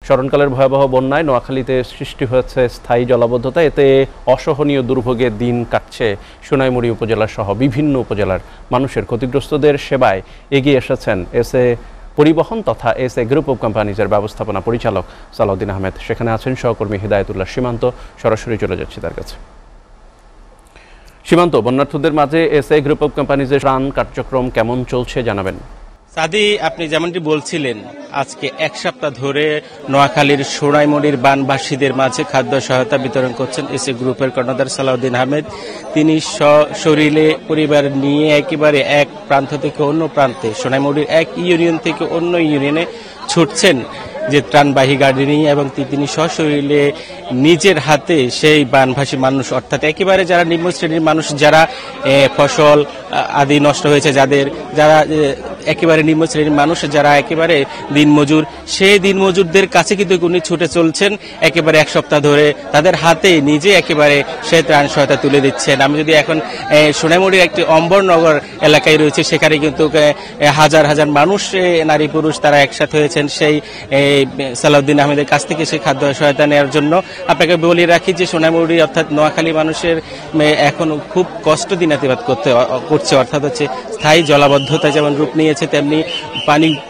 স্মরণকালের ভয়াবহ বন্যায় নোয়াখালীতে সৃষ্টি হয়েছে স্থায়ী জলাবদ্ধতা। এতে অসহনীয় দুর্ভোগে দিন কাটছে সোনাইমুড়ি উপজেলা সহ বিভিন্ন উপজেলার মানুষের। ক্ষতিগ্রস্তদের সেবায় এগিয়ে এসেছেন এসএ পরিবহন তথা এসএ গ্রুপ অব কোম্পানিজের ব্যবস্থাপনা পরিচালক সালাউদ্দিন আহমেদ। সেখানে আছেন সহকর্মী হিদায়তুল্লাহ সীমান্ত। সরাসরি চলে যাচ্ছি তার কাছে। সীমান্ত, বন্যার্থদের মাঝে এসএ গ্রুপ অব কোম্পানিজের ত্রাণ কার্যক্রম কেমন চলছে জানাবেন। সাদি, আপনি যেমনটি বলছিলেন, আজকে এক সপ্তাহ ধরে নোয়াখালীর সোনাইমুড়ির বানবাসীদের মাঝে খাদ্য সহায়তা বিতরণ করছেন এসএ গ্রুপের কর্ণধার সালাউদ্দিন আহমেদ। তিনি সশরীরে পরিবার নিয়ে একেবারে এক প্রান্ত থেকে অন্য প্রান্তে, সোনাইমুড়ির এক ইউনিয়ন থেকে অন্য ইউনিয়নে ছুটছেন যে ত্রাণবাহী গাড়ি নিয়ে, এবং তিনি সশরীরে নিজের হাতে সেই বানভাসী মানুষ, অর্থাৎ একেবারে যারা নিম্ন শ্রেণীর মানুষ, যারা ফসল আদি নষ্ট হয়েছে, যারা একেবারে নিম্ন শ্রেণীর মানুষ, যারা একেবারে দিনমজুর, সেই দিনমজুরদের কাছে কিন্তু উনি ছুটে চলছেন একেবারে এক সপ্তাহ ধরে। তাদের হাতে নিজে একেবারে সেই ত্রাণ সহায়তা তুলে দিচ্ছেন। আমি যদি এখন সোনাইমুড়ির একটি অম্বরনগর এলাকায় রয়েছে, সেখানে কিন্তু হাজার হাজার মানুষ, নারী পুরুষ, তারা একসাথে হয়েছেন সেই সালাউদ্দিন আহমেদের কাছ থেকে সেই খাদ্য সহায়তা নেওয়ার জন্য। আপনাকে বলে রাখি যে সোনাইমুড়ি অর্থাৎ নোয়াখালী মানুষের এখন খুব কষ্ট দিনাতিপাত করছে, অর্থাৎ হচ্ছে স্থায়ী জলাবদ্ধতা যেমন রূপ নিয়েছে, তেমনি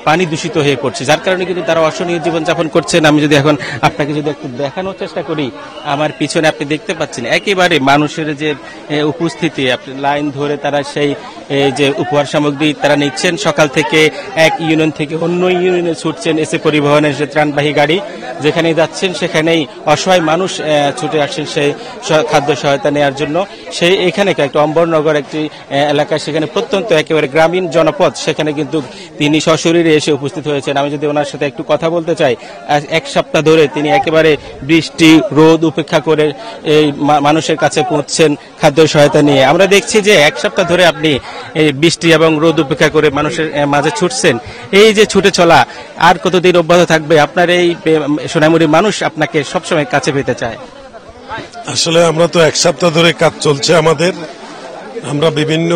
পানি দূষিত হয়ে পড়ছে, যার কারণে কিন্তু তারা অসহনীয় জীবনযাপন করছেন। আমি যদি এখন আপনাকে যদি একটু দেখানোর চেষ্টা করি, আমার পিছনে আপনি দেখতে পাচ্ছেন একেবারে মানুষের যে উপস্থিতি, আপনি লাইন ধরে তারা সেই যে উপহার সামগ্রী তারা নিচ্ছেন। সকাল থেকে এক ইউনিয়ন থেকে অন্য ইউনিয়নে ছুটছেন এসএ পরিবহনের যে ত্রাণবাহী গাড়ি, যেখানে যাচ্ছেন সেখানেই অসহায় মানুষ ছুটে আসছেন সেই খাদ্য সহায়তা নেওয়ার জন্য। সেই এখানে একটা অম্বরনগর একটি এলাকা, সেখানে প্রত্যন্ত একেবারে গ্রামীণ জনপদ, সেখানে কিন্তু তিনি সশরীরে এসে উপস্থিত হয়েছেন। আমি যদি ওনার সাথে একটু কথা বলতে চাই, এক সপ্তাহ ধরে তিনি একেবারে বৃষ্টি রোদ উপেক্ষা করে এই মানুষের কাছে পৌঁছছেন খাদ্য সহায়তা নিয়ে। আমরা দেখছি যে এক সপ্তাহ ধরে আপনি এই বৃষ্টি এবং রোদ উপেক্ষা করে মানুষের মাঝে ছুটছেন। এই যে ছুটে চলা আর কতদিন অব্যাহত থাকবে? আপনার এই সোনাইমুড়ির মানুষ আপনাকে সবসময় কাছে পেতে চায়। আসলে আমরা তো এক সপ্তাহ ধরে কাজ চলছে আমাদের। আমরা বিভিন্ন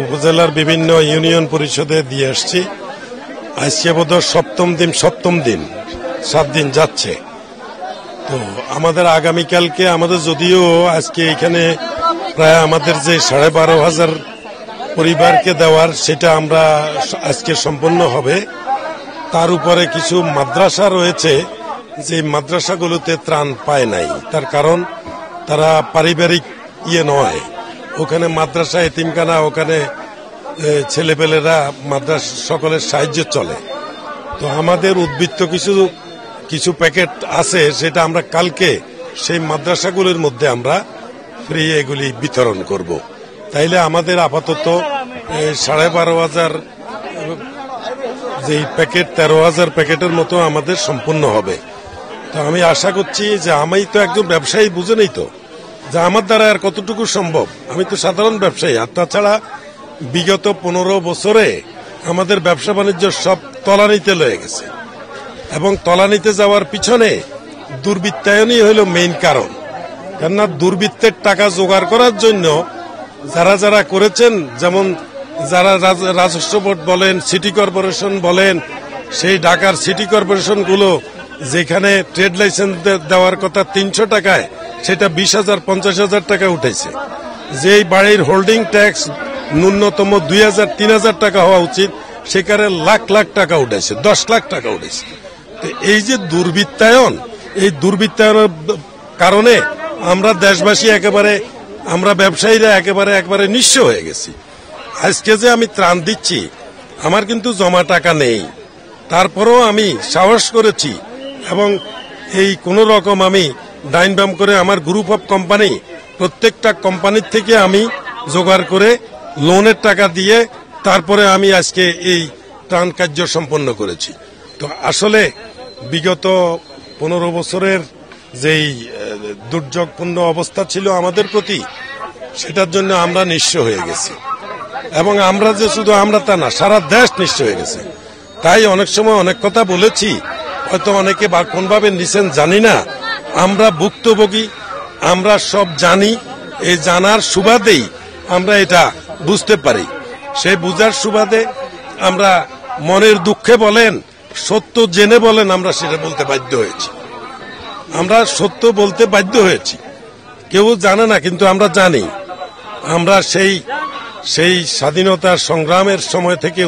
উপজেলার বিভিন্ন ইউনিয়ন পরিষদে দিয়ে আসছি। আজকে বোধহয় সপ্তম দিন, 7 দিন যাচ্ছে। তো আমাদের আগামীকালকে আমাদের, যদিও আজকে এখানে প্রায় আমাদের যে 12,500 পরিবারকে দেওয়ার, সেটা আমরা আজকে সম্পন্ন হবে। তার উপরে কিছু মাদ্রাসা রয়েছে, যে মাদ্রাসাগুলোতে ত্রাণ পায় নাই, তার কারণ তারা পারিবারিক নয়। ওখানে মাদ্রাসা, এতিমখানা, ওখানে ছেলেপেলেরা মাদ্রাসা সকলের সাহায্য চলে। তো আমাদের উদ্বৃত্ত কিছু প্যাকেট আছে, সেটা আমরা কালকে সেই মাদ্রাসাগুলোর মধ্যে আমরা ফ্রি এগুলি বিতরণ করব। তাইলে আমাদের আপাতত 12,500 যে প্যাকেট, 13,000 প্যাকেটের মতো আমাদের সম্পূর্ণ হবে। তো আমি আশা করছি যে, আমি তো একজন ব্যবসায়ী, বুঝেনই তো যে আমার দ্বারা আর কতটুকু সম্ভব। আমি তো সাধারণ ব্যবসায়ী। আর তাছাড়া বিগত 15 বছরে আমাদের ব্যবসা বাণিজ্য সব তলানিতে লয়ে গেছে, এবং তলানিতে যাওয়ার পিছনে দুর্বৃত্তায়নই হইল মেইন কারণ। কেননা দুর্বৃত্তের টাকা জোগাড় করার জন্য যারা করেছেন, যেমন যারা রাজস্ব বোর্ড বলেন, সিটি কর্পোরেশন বলেন, সেই ঢাকার সিটি কর্পোরেশনগুলো যেখানে ট্রেড লাইসেন্স দেওয়ার কথা 300 টাকায়, সেটা 20,000 50,000 টাকা উঠেছে। যেই বাড়ির হোল্ডিং ট্যাক্স ন্যূনতম 2,000 3,000 টাকা হওয়া উচিত, সেখানে লাখ লাখ টাকা উঠেছে, 10 লাখ টাকা উঠেছে। তো এই যে দুর্বৃত্তায়ন, এই দুর্বৃত্তায়নের কারণে আমরা দেশবাসী আমরা ব্যবসায়ীরা একেবারে নিঃস্ব হয়ে গেছি। আজকে যে আমি ত্রাণ দিচ্ছি, আমার কিন্তু জমা টাকা নেই, তারপরেও আমি সাহস করেছি, এবং এই কোন রকম আমি ডাইন বাম করে আমার গ্রুপ অফ কোম্পানি, প্রত্যেকটা কোম্পানির থেকে আমি জোগাড় করে লোনের টাকা দিয়ে তারপরে আমি আজকে এই ত্রাণ কার্য সম্পন্ন করেছি। তো আসলে বিগত 15 বছরের যেই দুর্যোগপূর্ণ অবস্থা ছিল আমাদের প্রতি, সেটার জন্য আমরা নিঃস্ব হয়ে গেছি। এবং আমরা যে শুধু আমরা তা না, সারা দেশ নিঃস্ব হয়ে গেছে। তাই অনেক সময় অনেক কথা বলেছি, হয়তো অনেকে বা কোনভাবে নিছেন জানি না। আমরা ভুক্তভোগী, আমরা সব জানি। এই জানার সুবাদেই আমরা এটা বুঝতে পারি। সেই বুঝার সুবাদে আমরা মনের দুঃখে বলেন, সত্য জেনে বলেন আমরা সেটা বলতে বাধ্য হয়েছি। আমরা সত্য বলতে বাধ্য হয়েছি, কেউ জানে না কিন্তু আমরা জানি। আমরা সেই স্বাধীনতার সংগ্রামের সময় থেকে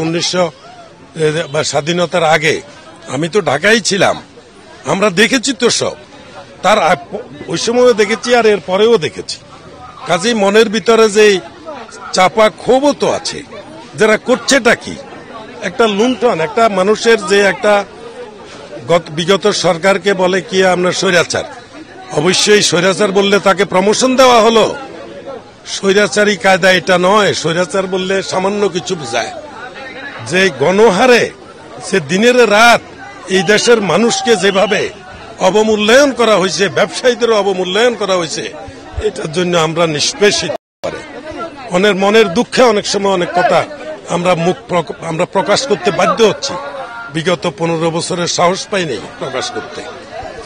স্বাধীনতার আগে আমি তো ঢাকায় ছিলাম, আমরা দেখেছি তো সব, তার ওই সময়ও দেখেছি আর এর পরেও দেখেছি। কাজেই মনের ভিতরে যে চাপা ক্ষোভও তো আছে, যারা করছেটা কি একটা লুণ্ঠন, একটা মানুষের যে একটা বিগত সরকারকে বলে কি আমরা স্বৈরাচার, অবশ্যই স্বৈরাচার বললে তাকে প্রমোশন দেওয়া হলো, স্বৈরাচারী কায়দা এটা নয়। স্বৈরাচার বললে সামান্য কিছু বোঝায় যে গণহারে সে দিনের রাত এই দেশের মানুষকে যেভাবে অবমূল্যায়ন করা হয়েছে, ব্যবসায়ীদের অবমূল্যায়ন করা হয়েছে, এটার জন্য আমরা নিষ্পেষিত পারে মনের দুঃখে অনেক সময় অনেক কথা আমরা প্রকাশ করতে বাধ্য হচ্ছি। বিগত 15 বছরের সাহস পাই নেই প্রকাশ করতে।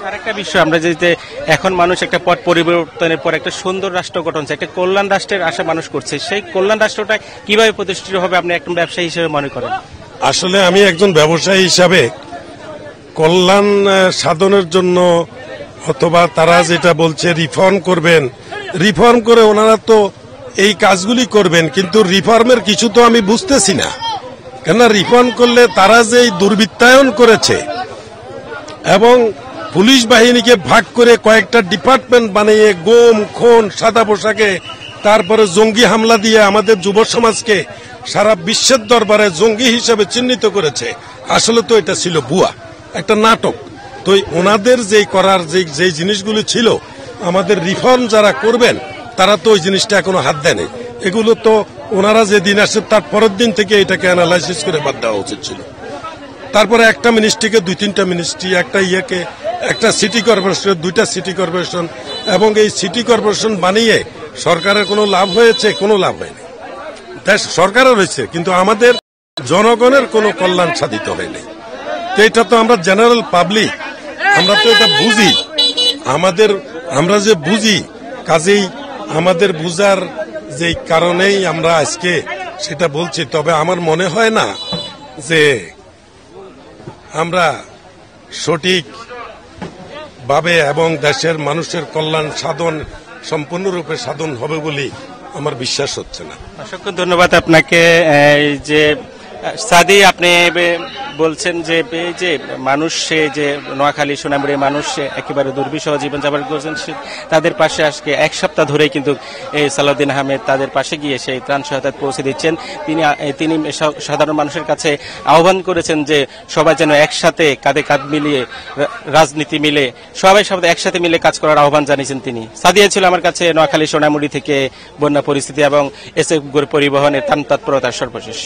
আরেকটা বিষয়, আমরা যেতে এখন মানুষ একটা পট পরিবর্তনের পর একটা সুন্দর রাষ্ট্র গঠন চায়, একটা কল্যাণ রাষ্ট্রের আশা মানুষ করছে, সেই কল্যাণ রাষ্ট্রটা কিভাবে প্রতিষ্ঠিত হবে আপনি একজন ব্যবসায়ী হিসেবে মনে করেন? আসলে আমি একজন ব্যবসায়ী হিসাবে কল্যাণ সাধনের জন্য, অথবা তারা যেটা বলছে রিফর্ম করবেন, রিফর্ম করে ওনারা তো এই কাজগুলি করবেন, কিন্তু রিফর্মের কিছু তো আমি বুঝতেছি না। কেননা রিফর্ম করলে তারা যে দুর্বৃত্তায়ন করেছে এবং পুলিশ বাহিনীকে ভাগ করে কয়েকটা ডিপার্টমেন্ট বানিয়ে গোম খুন সাদা পোশাকে তারপরে জঙ্গি হামলা দিয়ে আমাদের যুব সমাজকে সারা বিশ্বের দরবারে জঙ্গি হিসেবে চিহ্নিত করেছে, আসলে তো এটা ছিল ভুয়া একটা নাটক। তো ওনাদের যে করার যে জিনিসগুলি ছিল, আমাদের রিফর্ম যারা করবেন তারা তো ওই জিনিসটা এখনো হাত দেয়নি। এগুলো তো ওনারা যে দিন আসে তার পরের দিন থেকে এটাকে অ্যানালাইসিস করে বাদ দেওয়া উচিত ছিল। তারপরে একটা মিনিস্ট্রিকে 2-3টা মিনিস্ট্রি, একটা সিটি কর্পোরেশন, 2টা সিটি কর্পোরেশন, এবং এই সিটি কর্পোরেশন বানিয়ে সরকারের কোনো লাভ হয়েছে? কোনো লাভ হয়নি। সরকারের হয়েছে কিন্তু আমাদের জনগণের কোনো কল্যাণ সাধিত হয়নি। এটা তো আমরা জেনারেল পাবলিক, আমরা তো এটা বুঝি, আমরা যে বুঝি, কাজেই আমাদের বুঝার যে কারণেই আমরা আজকে সেটা বলছি। তবে আমার মনে হয় না যে আমরা সঠিক ভাবে এবং দেশের মানুষের কল্যাণ সাধন সম্পূর্ণরূপে সাধন হবে বলে আমার বিশ্বাস হচ্ছে না। অসংখ্য ধন্যবাদ আপনাকে। যে সাদি, আপনি বলছেন যে এই যে মানুষ, যে নোয়াখালী সোনামুড়ি মানুষ একেবারে দুর্বিষহ জীবনযাপন করছেন, তাদের পাশে আজকে 1 সপ্তাহ ধরে কিন্তু সালাউদ্দিন আহমেদ তাদের পাশে গিয়ে সেই ত্রাণ সহায়তা পৌঁছে দিচ্ছেন। তিনি সাধারণ মানুষের কাছে আহ্বান করেছেন যে সবাই যেন একসাথে কাঁধে কাঁধ মিলিয়ে, রাজনীতি মিলে সবাই একসাথে মিলে কাজ করার আহ্বান জানিয়েছেন তিনি। সাদিয়া ছিল আমার কাছে নোয়াখালী সোনামুড়ি থেকে বন্যা পরিস্থিতি এবং এসএফ পরিবহনের ত্রাণ তৎপরতার সর্বশেষ।